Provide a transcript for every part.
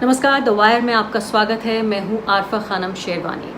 नमस्कार, the wire में आपका स्वागत है। मैं हूं आरफा खानम शेरवानी।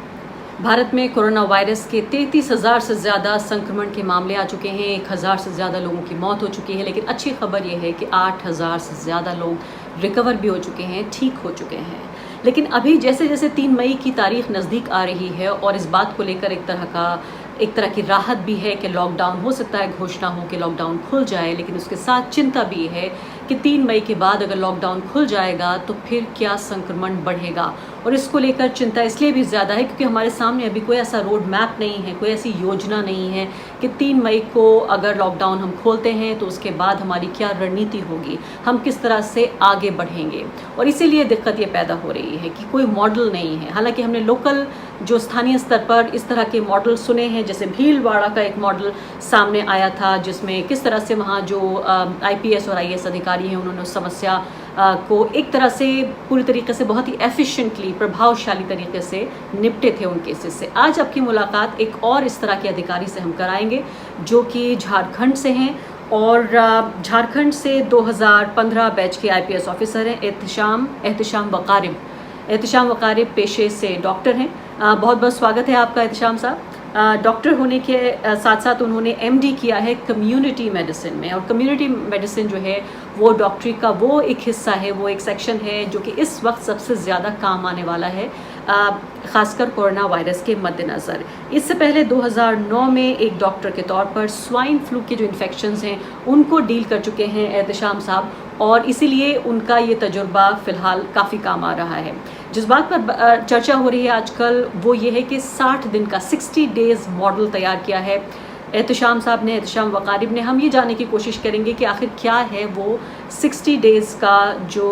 भारत में कोरोना वायरस के 33,000 से ज़्यादा संक्रमण के मामले आ चुके हैं। 1,000 से ज़्यादा लोगों की मौत हो चुकी है, लेकिन अच्छी खबर यह है कि 8,000 से ज़्यादा लोग रिकवर भी हो चुके हैं, ठीक हो चुके हैं। लेकिन अभी जैसे जैसे 3 मई की तारीख नज़दीक आ रही है और इस बात को लेकर एक तरह की राहत भी है कि लॉकडाउन हो सकता है, घोषणा हो कि लॉकडाउन खुल जाए, लेकिन उसके साथ चिंता भी है कि 3 मई के बाद अगर लॉकडाउन खुल जाएगा तो फिर क्या संक्रमण बढ़ेगा। और इसको लेकर चिंता इसलिए भी ज़्यादा है क्योंकि हमारे सामने अभी कोई ऐसा रोड मैप नहीं है, कोई ऐसी योजना नहीं है कि 3 मई को अगर लॉकडाउन हम खोलते हैं तो उसके बाद हमारी क्या रणनीति होगी, हम किस तरह से आगे बढ़ेंगे। और इसीलिए दिक्कत ये पैदा हो रही है कि कोई मॉडल नहीं है। हालांकि हमने लोकल जो स्थानीय स्तर पर इस तरह के मॉडल सुने हैं, जैसे भीलवाड़ा का एक मॉडल सामने आया था जिसमें किस तरह से वहाँ जो IPS और IAS अधिकारी हैं उन्होंने उस समस्या को एक तरह से पूरी तरीके से बहुत ही एफिशिएंटली, प्रभावशाली तरीके से निपटे थे उन केसेस से। आज आपकी मुलाकात एक और इस तरह के अधिकारी से हम कराएंगे जो कि झारखंड से हैं और झारखंड से 2015 बैच के IPS ऑफिसर हैं। एहतिशाम वकारिब पेशे से डॉक्टर हैं। बहुत बहुत स्वागत है आपका एहतिशाम साहब। डॉक्टर होने के साथ साथ उन्होंने MD किया है कम्युनिटी मेडिसिन में, और कम्युनिटी मेडिसिन जो है वो डॉक्टरी का वो एक हिस्सा है, वो एक सेक्शन है जो कि इस वक्त सबसे ज़्यादा काम आने वाला है, ख़ासकर कोरोना वायरस के मद्देनज़र। इससे पहले 2009 में एक डॉक्टर के तौर पर स्वाइन फ्लू के जो इन्फेक्शंस हैं उनको डील कर चुके हैं एहतिशाम साहब, और इसीलिए उनका ये तजुर्बा फ़िलहाल काफ़ी काम आ रहा है। जिस बात पर चर्चा हो रही है आजकल वो ये है कि 60 दिन का 60 डेज़ मॉडल तैयार किया है एहतिशाम साहब ने, एहतिशाम वकारिब ने। हम ये जानने की कोशिश करेंगे कि आखिर क्या है वो 60 डेज़ का जो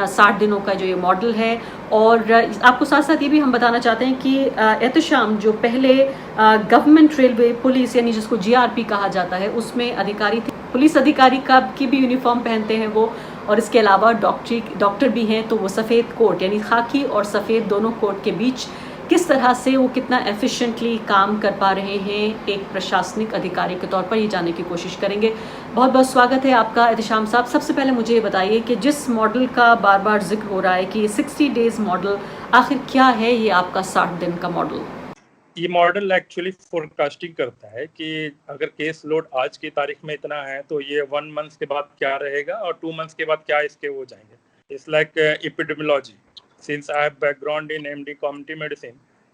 60 दिनों का जो ये मॉडल है। और आपको साथ साथ ये भी हम बताना चाहते हैं कि एहतिशाम जो पहले गवर्नमेंट रेलवे पुलिस यानी जिसको GRP कहा जाता है उसमें अधिकारी थे, पुलिस अधिकारी का की भी यूनिफॉर्म पहनते हैं वो, और इसके अलावा डॉक्टर भी हैं, तो वो सफ़ेद कोट यानी खाकी और सफ़ेद दोनों कोट के बीच किस तरह से वो कितना एफिशिएंटली काम कर पा रहे हैं एक प्रशासनिक अधिकारी के तौर पर, ये जानने की कोशिश करेंगे। बहुत बहुत स्वागत है आपका एहतिशाम साहब। सबसे पहले मुझे ये बताइए कि जिस मॉडल का बार बार जिक्र हो रहा है कि 60 डेज़ मॉडल, आखिर क्या है ये आपका 60 दिन का मॉडल? ये मॉडल एक्चुअली फोरकास्टिंग करता है कि अगर केस लोड आज की तारीख में इतना है तो ये 1 मंथ के बाद क्या रहेगा और 2 मंथ्स के बाद क्या इसके हो जाएंगे। It's like epidemiology. Since I have background in MD community medicine,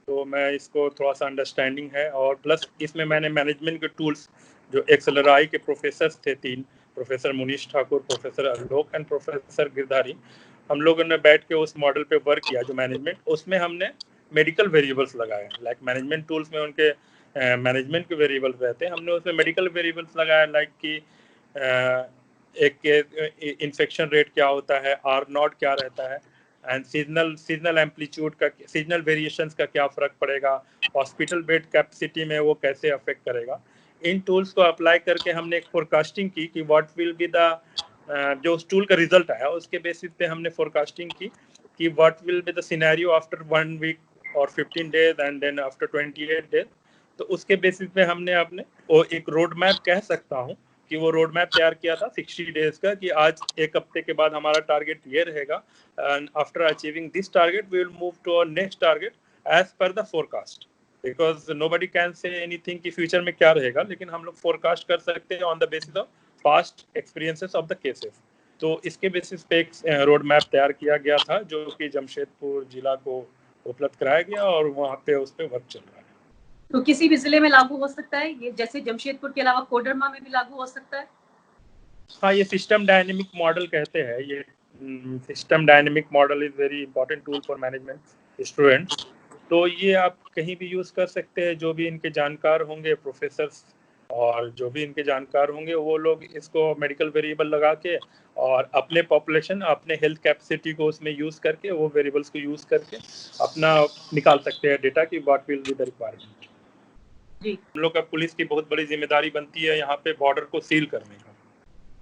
तो मैं इसको थोड़ा सा अंडरस्टैंडिंग है। और प्लस इसमें मैंने मैनेजमेंट के टूल्स जो XLRI के प्रोफेसर थे, 3 professor Munish Thakur, professor Alok and professor Girdhari, हम लोगों ने बैठ के उस मॉडल पे वर्क किया जो मैनेजमेंट, उसमें हमने मेडिकल वेरिएबल्स लगाए। लाइक मैनेजमेंट टूल्स में उनके मैनेजमेंट के वेरिएबल्स रहते हैं, हमने उसमें मेडिकल वेरिएबल्स लगाया। लाइक कि एक इन्फेक्शन रेट क्या होता है, R0 क्या रहता है, एंड सीजनल एम्पलीट्यूड का, सीजनल वेरिएशंस का क्या फ़र्क पड़ेगा, हॉस्पिटल बेड कैपेसिटी में वो कैसे अफेक्ट करेगा। इन टूल्स को अप्लाई करके हमने एक फोरकास्टिंग की कि व्हाट विल बी द जो उस टूल का रिजल्ट आया उसके बेसिस पे हमने फोरकास्टिंग की कि what will be the scenario after 1 week और 15 days and then after 28 days. तो उसके बेसिस पे हमने अपने वो एक रोड मैप कह सकता हूँ कि वो रोड मैप तैयार किया था 60 डेज का, कि आज 1 हफ्ते के बाद हमारा टारगेट ये रहेगा, and after achieving this target we will move to our next target as per the forecast. Because nobody can say anything कि फ्यूचर में क्या रहेगा, लेकिन हम लोग फोरकास्ट कर सकते हैं on the basis of past experiences of the cases. तो इसके बेसिस पे एक रोड मैप तैयार किया गया था जो कि जमशेदपुर जिला को उपलब्ध कराया गया और वहाँ पे उस पर वर्क चल रहा है। तो किसी भी जिले में लागू हो सकता है ये, जैसे जमशेदपुर के अलावा कोडरमा में भी लागू हो सकता है? हाँ, ये सिस्टम डायनेमिक मॉडल कहते हैं। ये system dynamic model is very important tool for management students. तो ये आप कहीं भी यूज़ कर सकते हैं। जो भी इनके जानकार होंगे प्रोफेसर्स और जो भी इनके जानकार होंगे वो लोग इसको मेडिकल वेरिएबल लगा के और अपने पॉपुलेशन, अपने हेल्थ कैपेसिटी को उसमें यूज़ करके, वो वेरिएबल्स को यूज़ करके अपना निकाल सकते हैं डेटा की what will be the requirement. हम लोग का पुलिस की बहुत बड़ी जिम्मेदारी बनती है यहाँ पे बॉर्डर को सील करने का,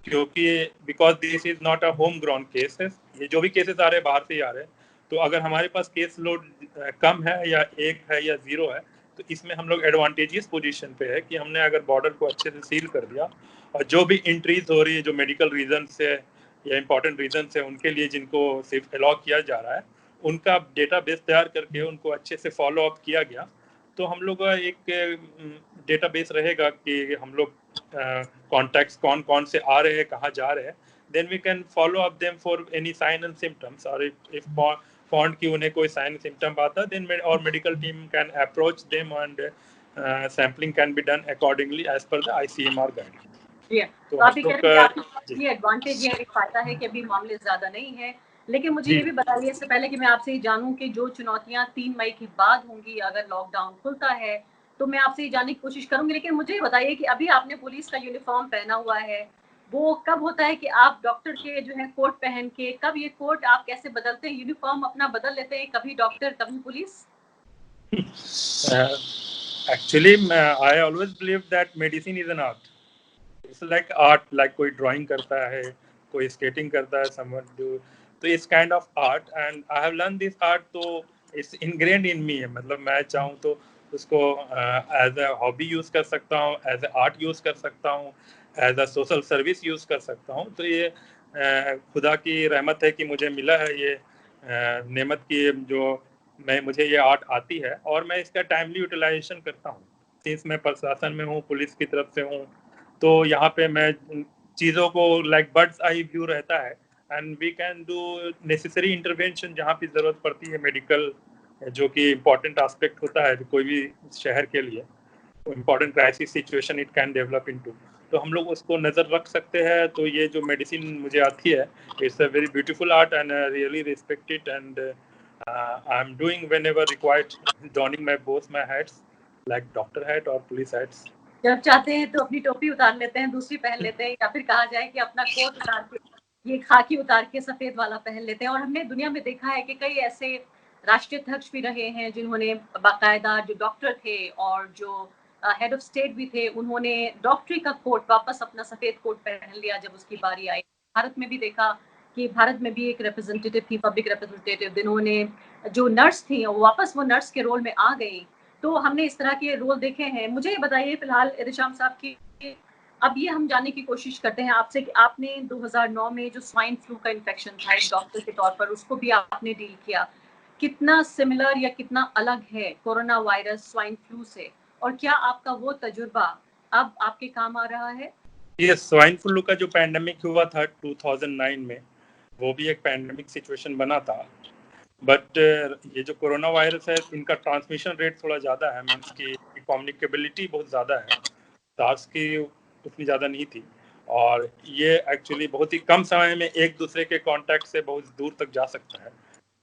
क्योंकि because this is not a home ground cases. ये जो भी केसेस आ रहे हैं बाहर से ही आ रहे हैं, तो अगर हमारे पास केस लोड कम है या 1 है या 0 है तो इसमें हम लोग एडवांटेजियस पोजीशन पे है कि हमने अगर बॉर्डर को अच्छे से सील कर दिया और जो भी एंट्रीज हो रही है जो मेडिकल रीजन से या इम्पोर्टेंट रीजन है उनके लिए जिनको सिर्फ अलाउ किया जा रहा है, उनका डेटाबेस तैयार करके उनको अच्छे से फॉलो अप किया गया, तो हम लोग का एक डेटाबेस रहेगा कि हम लोग कॉन्टैक्ट्स कौन कौन से आ रहे हैं, कहाँ जा रहे हैं, then we can follow up them for any sign and symptoms, or if found कि उन्हें कोई sign symptom आता, then our medical team can approach them and sampling can be done accordingly as per the ICMR guidelines. जी हाँ। तो तो आप हम ये कह लोग रहे हैं कि आपके पास जी ये एडवांटेज है, एक फायदा है कि अभी मामले ज्यादा नहीं है, लेकिन मुझे जी ये भी बताइए इससे पहले कि मैं आपसे ये जानूं कि जो चुनौतियां 3 मई के बाद होंगी अगर लॉकडाउन खुलता है, तो मैं आपसे ये जानने की कोशिश करूंगी, लेकिन मुझे ये बताइए कि अभी आपने पुलिस का यूनिफॉर्म पहना हुआ है, वो कब होता है कि आप डॉक्टर के जो है कोट पहन के, कब ये कोट आप कैसे बदलते हैं, यूनिफॉर्म अपना बदल लेते हैं, कभी डॉक्टर कभी police? actually I always believe that medicine is an art. It's like art, like कोई drawing करता है, कोई skating करता है, someone do, तो इस kind of art and I have learned this art, तो it's ingrained in me है, मतलब मैं चाहूँ तो उसको as a hobby use कर सकता हूँ, as a art use कर सकता हूँ, as a social service use कर सकता हूँ, तो ये खुदा की रहमत है कि मुझे मिला है ये नेमत की, जो मुझे ये आर्ट आती है और मैं इसका टाइमली यूटिलाइजेशन करता हूँ। सिंस मैं प्रशासन में हूँ, पुलिस की तरफ से हूँ, तो यहाँ पे मैं चीज़ों को लाइक बर्ड्स आई व्यू रहता है and we can do necessary intervention जहाँ पे ज़रूरत पड़ती है, मेडिकल जो कि इम्पोर्टेंट एस्पेक्ट होता है कोई भी शहर के लिए, important crisis situation it can develop into, तो हम लोग उसको नज़र रख सकते हैं। तो ये जो मेडिसिन मुझे आती है, it's a very beautiful art and really respect it and I am doing whenever required, dawning my both my hats like doctor hat और पुलिस हैट्स। जब चाहते हैं तो अपनी टोपी उतार लेते हैं, दूसरी पहन लेते हैं, या फिर कहा जाए कि अपना कोट उतार के, ये खाकी उतार के सफेद वाला पहन लेते हैं। और हमने दुनिया में देखा है कि कई ऐसे राष्ट्रीय अध्यक्ष भी रहे हैं जिन्होंने बाकायदा, जो डॉक्टर थे और जो हेड ऑफ स्टेट भी थे, उन्होंने डॉक्टरी का कोट वापस, अपना सफेद कोट पहन लिया जब उसकी बारी आई। भारत में भी देखा कि भारत में भी एक रिप्रेजेंटेटिव थी, पब्लिक रिप्रेजेंटेटिव, जिन्होंने, जो नर्स थी, वो वापस वो नर्स के रोल में आ गई। तो हमने इस तरह के रोल देखे हैं। मुझे ये बताइए फिलहाल एहतेशाम साहब की, अब ये हम जानने की कोशिश करते हैं आपसे कि आपने 2009 में जो स्वाइन फ्लू का इन्फेक्शन था एक डॉक्टर के तौर पर, उसको भी आपने डील किया, कितना सिमिलर या कितना अलग है कोरोना वायरस स्वाइन फ्लू से, और क्या आपका वो तजुर्बा अब आपके काम आ रहा है? ये स्वाइन फ्लू का जो पैंडेमिक हुआ था 2009 में, वो भी एक पैंडेमिक सिचुएशन बना था, बट ये जो कोरोना वायरस है इनका ट्रांसमिशन रेट थोड़ा ज़्यादा है, मीन्स की कम्युनिकेबिलिटी बहुत ज़्यादा है, सार्स की उतनी ज़्यादा नहीं थी, और ये एक्चुअली बहुत ही कम समय में एक दूसरे के कांटेक्ट से बहुत दूर तक जा सकता है,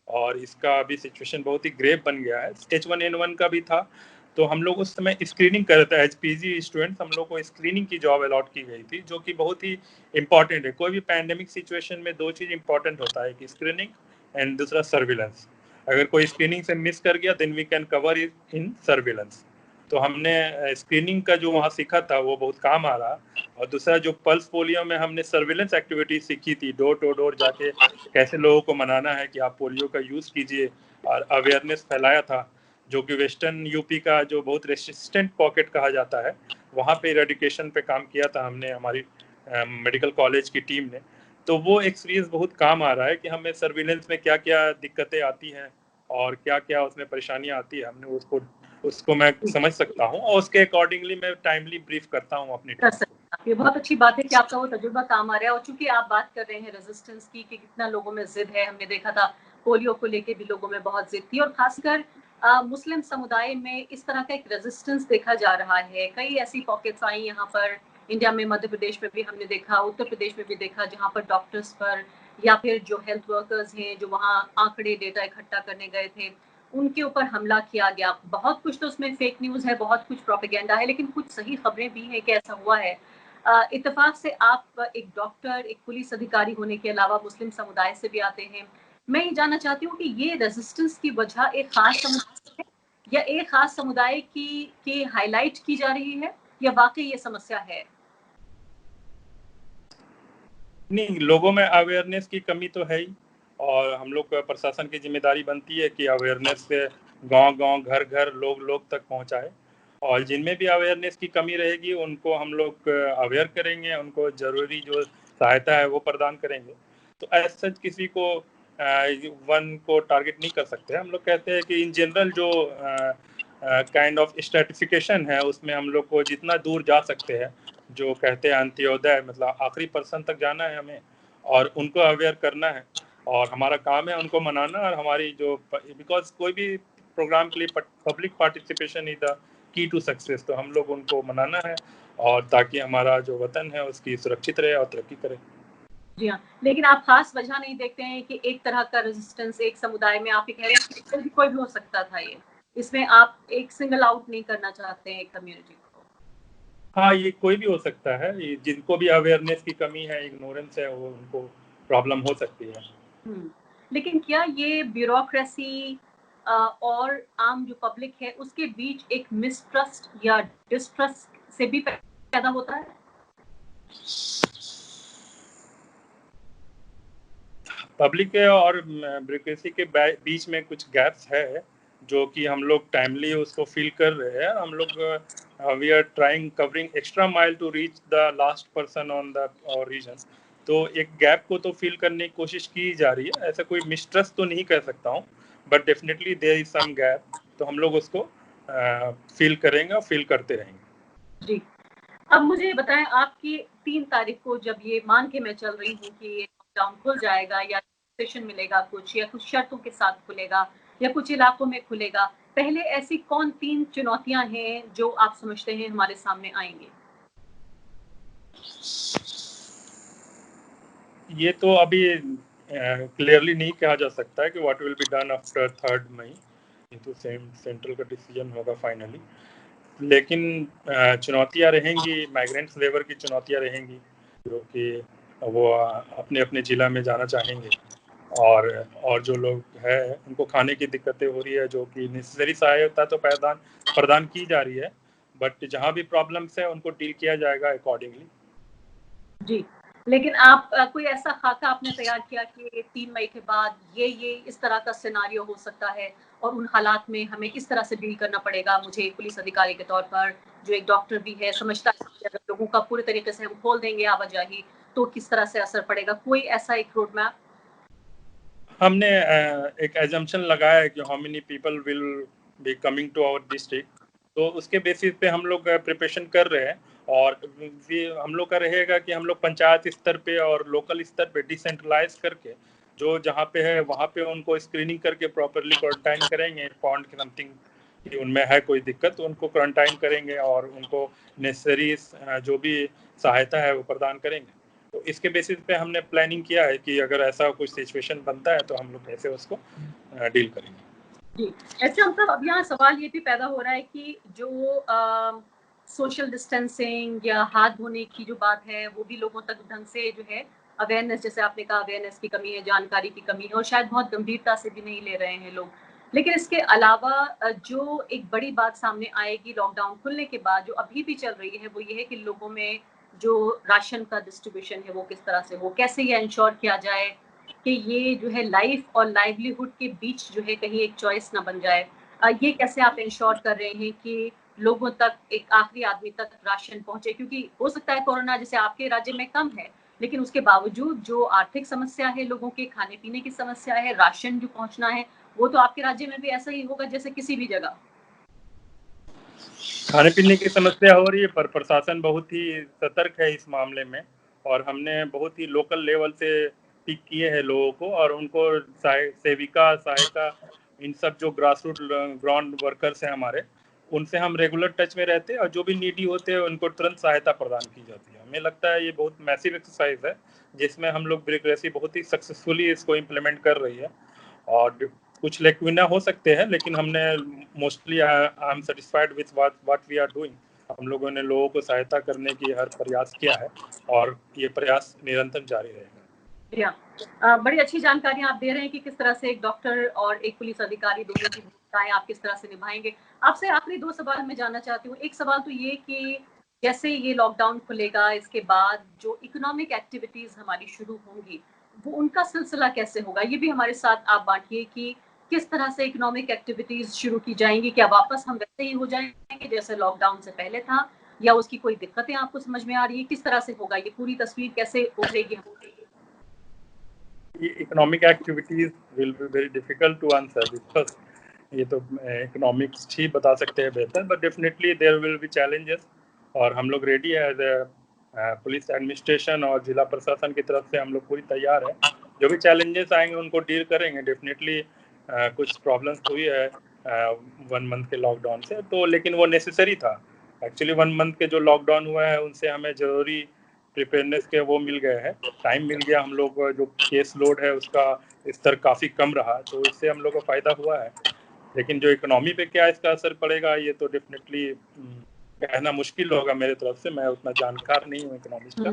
और इसका अभी सिचुएशन बहुत ही ग्रेव बन गया है। H1N1 का भी था, तो हम लोग उस समय स्क्रीनिंग कर रहे थे एज पीजी स्टूडेंट्स, हम लोग को स्क्रीनिंग की जॉब अलॉट की गई थी, जो कि बहुत ही इंपॉर्टेंट है। कोई भी पैंडेमिक सिचुएशन में दो चीज़ इंपॉर्टेंट होता है, कि स्क्रीनिंग एंड दूसरा सर्विलेंस। अगर कोई स्क्रीनिंग से मिस कर गया then we can cover it in surveillance. तो हमने स्क्रीनिंग का जो वहाँ सीखा था वो बहुत काम आ रहा, और दूसरा जो पल्स पोलियो में हमने सर्विलेंस एक्टिविटी सीखी थी, डोर टू डोर जाके कैसे लोगों को मनाना है कि आप पोलियो का यूज़ कीजिए, और अवेयरनेस फैलाया था, जो कि वेस्टर्न यूपी का जो बहुत रेसिस्टेंट पॉकेट कहा जाता है, वहाँ पे इरेडिकेशन पे काम किया था हमने, हमारी मेडिकल कॉलेज की टीम ने। तो वो एक्सपीरियंस बहुत काम आ रहा है कि हमें सर्विलेंस में क्या क्या दिक्कतें आती हैं और क्या क्या उसमें परेशानियाँ आती है, हमने उसको मैं समझ सकता हूँ, और उसके अकॉर्डिंगली मैं टाइमली ब्रीफ करता हूँ अपनी कर टीम को। सकते हैं। ये बहुत अच्छी बात है कि आपका वो तजुर्बा काम आ रहा है। और चूंकि आप बात कर रहे हैं रेजिस्टेंस की, कि कितना लोगों में जिद है, हमने देखा था पोलियो को लेके भी लोगों में बहुत जिद थी, और खासकर मुस्लिम समुदाय में इस तरह का एक रेजिस्टेंस देखा जा रहा है। कई ऐसी पॉकेट्स आई यहाँ पर इंडिया में, मध्य प्रदेश में भी हमने देखा, उत्तर प्रदेश में भी देखा, जहाँ पर डॉक्टर्स पर या फिर जो हेल्थ वर्कर्स हैं जो वहाँ आंकड़े डेटा इकट्ठा करने गए थे, उनके ऊपर हमला किया गया। बहुत कुछ तो उसमें फेक न्यूज़ है, बहुत कुछ प्रोपेगेंडा है, लेकिन कुछ सही खबरें भी हैं कि ऐसा हुआ है। इत्तेफाक से आप एक डॉक्टर, एक पुलिस अधिकारी होने के अलावा मुस्लिम समुदाय से भी आते हैं। मैं ये जानना चाहती हूँ कि ये रेजिस्टेंस की वजह एक खास समुदाय है, या एक खास समुदाय की हाईलाइट की जा रही है, या वाकई ये समस्या है? नहीं, लोगों में अवेयरनेस की कमी तो है ही, और हम लोग प्रशासन की जिम्मेदारी बनती है कि अवेयरनेस से गांव-गांव, घर-घर, लोग-लोग तक पहुंचाए, और जिनमें भी अवेयरनेस की कमी रहेगी उनको हम लोग अवेयर करेंगे, उनको ज़रूरी जो सहायता है वो प्रदान करेंगे। तो एज सच किसी को वन को टारगेट नहीं कर सकते। हम लोग कहते हैं कि इन जनरल जो काइंड ऑफ स्ट्रेटिफिकेशन है उसमें हम लोग को जितना दूर जा सकते हैं, जो कहते हैं अंत्योदय, मतलब आखिरी पर्सन तक जाना है हमें और उनको अवेयर करना है, और हमारा काम है उनको मनाना। और हमारी जो, बिकॉज कोई भी प्रोग्राम के लिए public participation is the key to success, तो हम लोग उनको मनाना है और ताकि हमारा जो वतन है उसकी सुरक्षित रहे और तरक्की करे। जी हाँ, लेकिन आप खास वजह नहीं देखते हैं कि एक तरह का रेजिस्टेंस एक समुदाय में, आप ये कह रहे हैं कि कोई भी हो सकता था, ये इसमें आप एक सिंगल आउट नहीं करना चाहते हैं एक कम्युनिटी को? हाँ, ये कोई भी हो सकता है, ये जिनको भी अवेयरनेस की कमी है, इग्नोरेंस है, वो उनको प्रॉब्लम हो सकती है। लेकिन क्या ये ब्यूरोक्रेसी और आम जो पब्लिक है उसके बीच एक मिसट्रस्ट या डिस्ट्रस्ट से भी पैदा होता है? पब्लिक और ब्यूरोक्रेसी के बीच में कुछ गैप्स है जो कि हम लोग टाइमली उसको फील कर रहे हैं। हम लोग we are trying covering extra mile to reach the last person on the region. तो एक गैप को तो फील करने की कोशिश की जा रही है। ऐसा कोई मिसट्रस्ट तो नहीं कह सकता हूँ, but definitely there is some gap, तो हम लोग उसको फील करेंगे और फील करते रहेंगे। जी, अब मुझे बताएं, आपकी 3 तारीख को जब ये मान के मैं चल रही हूँ कि ये लॉकडाउन खुल जाएगा या सेशन मिलेगा कुछ, या कुछ शर्तों के साथ खुलेगा या कुछ इलाकों में खुलेगा, पहले ऐसी कौन 3 चुनौतियां हैं जो आप समझते हैं हमारे सामने आएंगी? ये तो अभी क्लियरली नहीं कहा जा सकता है कि what will be done after 3 मई, ये तो सेंट्रल का डिसीजन होगा फाइनली। लेकिन चुनौतियां रहेंगी, माइग्रेंट्स लेबर की चुनौतियां रहेंगी, जो कि वो अपने अपने ज़िला में जाना चाहेंगे, और जो लोग हैं उनको खाने की दिक्कतें हो रही है, जो कि नेसेसरी सहायता तो प्रदान की जा रही है, बट जहाँ भी प्रॉब्लम्स है उनको डील किया जाएगा अकॉर्डिंगली। जी, लेकिन आप कोई ऐसा खाका आपने तैयार किया कि 3 मई के बाद ये इस तरह का सिनेरियो हो सकता है और उन हालात में हमें इस तरह से डील करना पड़ेगा? मुझे एक पुलिस अधिकारी के तौर पर, जो एक डॉक्टर भी है, समझता है कि अगर लोगों का पूरे तरीके से हम खोल देंगे आवाजाही तो किस तरह से असर पड़ेगा? कोई ऐसा एक रोड मैप? हमने एक एजम्पशन लगाया है कि how many people will be coming to our district, तो उसके बेसिस पे हम लोग प्रिपरेशन कर रहे हैं। और हम लोग का रहेगा कि हम लोग पंचायत स्तर पे और लोकल स्तर पे डिसेंट्रलाइज करके, जो जहाँ पे है वहाँ पे उनको स्क्रीनिंग करके प्रॉपरली क्वारंटाइन करेंगे। पॉइंट की समथिंग कि उनमें है कोई दिक्कत तो उनको क्वारंटाइन करेंगे और उनको नेसेसरी जो भी सहायता है वो प्रदान करेंगे। तो इसके बेसिस पे हमने प्लानिंग किया है कि अगर ऐसा कुछ सिचुएशन बनता है तो हम लोग कैसे उसको डील करेंगे। जी, ऐसे मतलब अब यहाँ सवाल ये भी पैदा हो रहा है कि जो सोशल डिस्टेंसिंग या हाथ धोने की जो बात है वो भी लोगों तक ढंग से जो है अवेयरनेस, जैसे आपने कहा अवेयरनेस की कमी है, जानकारी की कमी है और शायद बहुत गंभीरता से भी नहीं ले रहे हैं लोग। लेकिन इसके अलावा जो एक बड़ी बात सामने आएगी लॉकडाउन खुलने के बाद, जो अभी भी चल रही है, वो ये है कि लोगों में जो राशन का डिस्ट्रीब्यूशन है वो किस तरह से हो, कैसे ये इंश्योर किया जाए कि ये जो है लाइफ और लाइवलीहुड के बीच जो है कहीं एक चॉइस ना बन जाए। ये कैसे आप इंश्योर कर रहे हैं कि लोगों तक, एक आखिरी आदमी तक राशन पहुंचे? क्योंकि हो सकता है कोरोना जैसे आपके राज्य में कम है, लेकिन उसके बावजूद जो आर्थिक समस्या है, लोगों के खाने पीने की समस्या है, राशन जो पहुंचना है, वो तो आपके राज्य में भी ऐसा ही होगा जैसे किसी भी जगह। खाने पीने की समस्या हो रही है, पर प्रशासन बहुत ही सतर्क है इस मामले में, और हमने बहुत ही लोकल लेवल से पिक किए हैं लोगों को, और उनको सेविका सहायता, इन सब जो ग्रास रूट ग्राउंड वर्कर्स हैं हमारे, उनसे हम रेगुलर टच में रहते हैं, और जो भी नीडी होते हैं उनको तुरंत सहायता प्रदान की जाती है। हमें लगता है ये बहुत मैसिव एक्सरसाइज है जिसमें हम लोग ब्यूरोक्रेसी बहुत ही सक्सेसफुली इसको इम्प्लीमेंट कर रही है। और कुछ लेक्विना हो सकते हैं, लेकिन हमने mostly I am satisfied with what we are doing. हम लोगों ने लोगों को सहायता करने की हर प्रयास किया है, और ये प्रयास निरंतर जारी रहेगा। जी बड़ी अच्छी जानकारी आप दे रहे हैं कि किस तरह से एक डॉक्टर और एक पुलिस अधिकारी दोनों की भूमिकाएं आप किस तरह से निभाएंगे। आपसे आखिरी 2 सवाल मैं जानना चाहती हूँ। एक सवाल तो ये कि जैसे ये लॉकडाउन खुलेगा, इसके बाद जो इकोनॉमिक एक्टिविटीज हमारी शुरू होंगी, वो उनका सिलसिला कैसे होगा? ये भी हमारे साथ आप बांटिए कि किस तरह से इकोनॉमिक एक्टिविटीज शुरू की जाएंगी? क्या वापस हम वैसे ही हो जाएंगे जैसे लॉकडाउन से पहले था, या उसकी कोई दिक्कतें आपको समझ में आ रही है? किस तरह से होगा ये पूरी तस्वीर, कैसे उभरेगी? Economic activities will be very difficult to answer because ये तो इकोनॉमिक्स ही बता सकते हैं बेहतर, but definitely there will be challenges और हम लोग रेडी है एज ए पुलिस एडमिनिस्ट्रेशन और जिला प्रशासन की तरफ से हम लोग पूरी तैयार है। जो भी चैलेंजेस आएंगे उनको डील करेंगे। डेफिनेटली कुछ प्रॉब्लम्स हुई है 1 मंथ के लॉकडाउन से, तो लेकिन वो नेसेसरी था। एक्चुअली 1 मंथ के जो लॉकडाउन हुआ है उनसे हमें ज़रूरी प्रिपेयरनेस के वो मिल गए हैं, टाइम मिल गया। हम लोग जो केस लोड है उसका स्तर काफ़ी कम रहा, तो इससे हम लोग को फ़ायदा हुआ है। लेकिन जो इकोनॉमी पे क्या इसका असर पड़ेगा ये तो डेफिनेटली कहना मुश्किल होगा मेरे तरफ से, मैं उतना जानकार नहीं हूँ इकोनॉमिक्स का।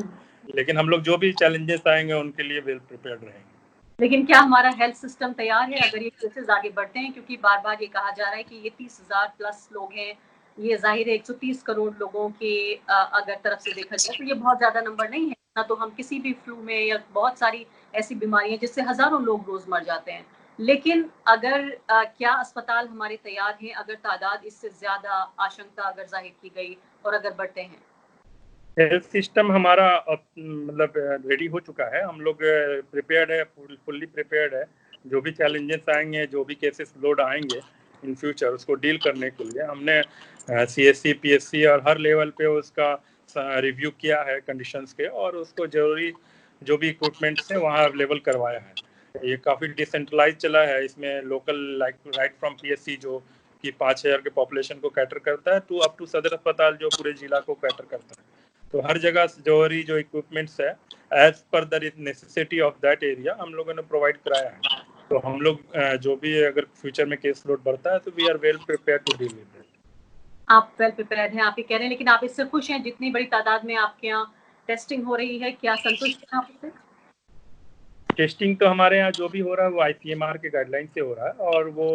लेकिन हम लोग जो भी चैलेंजेस आएंगे उनके लिए वेल प्रिपेयर्ड रहेंगे। लेकिन क्या हमारा हेल्थ सिस्टम तैयार है अगर ये केसेस आगे बढ़ते हैं? क्योंकि बार बार ये कहा जा रहा है कि ये 30,000 प्लस लोग हैं, ये जाहिर है 130 करोड़ लोगों के अगर तरफ से देखा जाए तो ये बहुत ज्यादा नंबर नहीं है ना। तो हम किसी भी फ्लू में या बहुत सारी ऐसी बीमारियां जिससे हजारों लोग रोज मर जाते हैं, लेकिन अगर क्या अस्पताल हमारे तैयार हैं अगर तादाद इससे ज्यादा आशंका अगर जाहिर की गई और अगर बढ़ते हैं? हेल्थ सिस्टम हमारा मतलब रेडी हो चुका है, हम लोग प्रिपेयर्ड है, फुल्ली प्रिपेयर्ड है। जो भी चैलेंजेस आएंगे, जो भी केसेस लोड आएंगे इन फ्यूचर, उसको डील करने के लिए हमने CSC PSC और हर लेवल पे उसका रिव्यू किया है कंडीशंस के, और उसको जरूरी जो भी इक्विपमेंट्स है वहाँ अवेलेबल करवाया है। ये काफ़ी डिसेंट्रलाइज चला है, इसमें लोकल राइट फ्रॉम PSC जो कि 5,000 के पॉपुलेशन को कैटर करता है, टू अप टू सदर अस्पताल जो पूरे जिला को कैटर करता है। तो हर जगह जरूरी जो इक्विपमेंट्स है as per the necessity of that area हम लोगों ने प्रोवाइड कराया है। तो हम लोग जो भी अगर फ्यूचर में केस लोड बढ़ता है तो we are well prepared to deal with it. आप वेल प्रिपेयर्ड हैं, आप ये कह रहे हैं, लेकिन आप इससे खुश हैं जितनी बड़ी तादाद में आपके यहाँ टेस्टिंग हो रही है? क्या संतुष्ट हैं आप इससे? टेस्टिंग तो हमारे यहाँ जो भी हो रहा है वो ICMR के गाइडलाइन से हो रहा है, और वो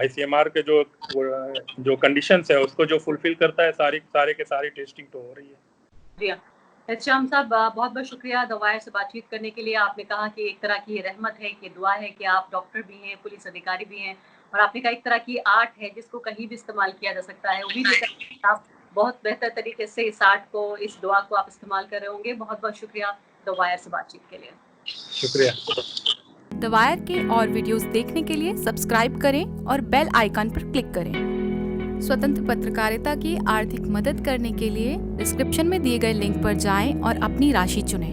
ICMR के जो कंडीशंस है उसको जो फुलफिल करता है सारे के सारी टेस्टिंग तो हो रही है। जी हाँ, एहतशाम साहब बहुत बहुत शुक्रिया द वायर से बातचीत करने के लिए। आपने कहा कि एक तरह की रहमत है, कि दुआ है कि आप डॉक्टर भी हैं, पुलिस अधिकारी भी हैं, और आपने कहा एक तरह की आर्ट है जिसको कहीं भी इस्तेमाल किया जा सकता है। उम्मीद है कि आप बहुत बेहतर तरीके से इस आर्ट को, इस दुआ को आप इस्तेमाल कर रहे होंगे। बहुत बहुत शुक्रिया द वायर से बातचीत के लिए। शुक्रिया। द वायर के और वीडियोस देखने के लिए सब्सक्राइब करें और बेल आइकन पर क्लिक करें। स्वतंत्र पत्रकारिता की आर्थिक मदद करने के लिए डिस्क्रिप्शन में दिए गए लिंक पर जाएं और अपनी राशि चुनें।